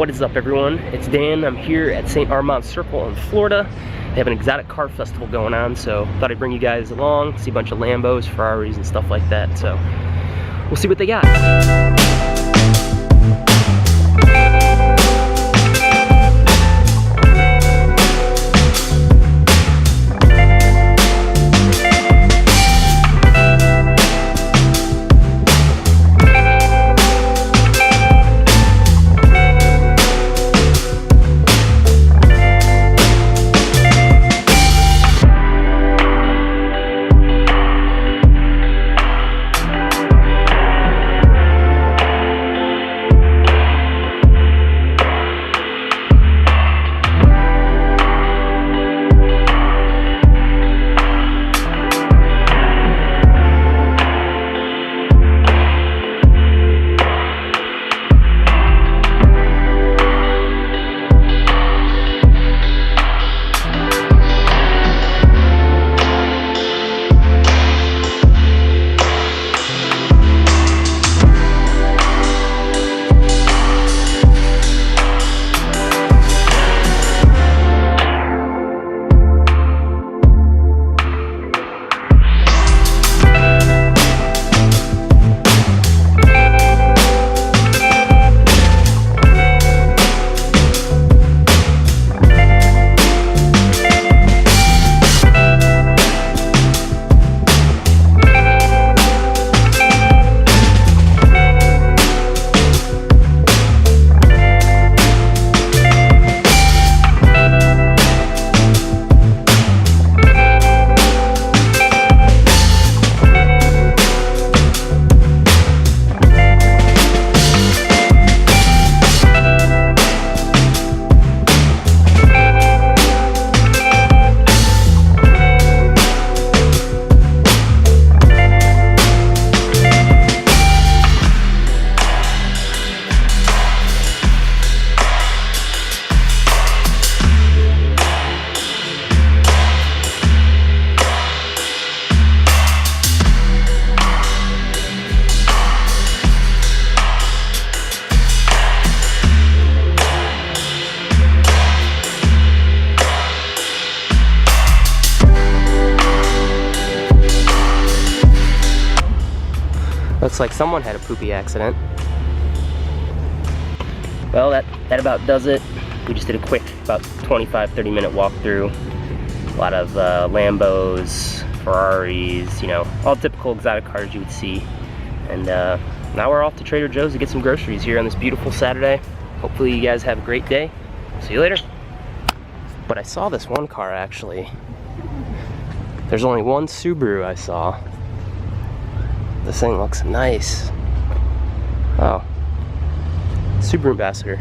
What is up, everyone? It's Dan. I'm here at St. Armands Circle in Florida. They have an exotic car festival going on, so thought I'd bring you guys along, see a bunch of Lambos, Ferraris, and stuff like that. So we'll see what they got. Looks like someone had a poopy accident. Well, that about does it. We just did a quick, about 25-30 minute walkthrough. A lot of Lambos, Ferraris, you know, all typical exotic cars you would see. And now we're off to Trader Joe's to get some groceries here on this beautiful Saturday. Hopefully you guys have a great day. See you later. But I saw this one car actually. There's only one Subaru I saw. This thing looks nice. Oh, Subaru Ambassador.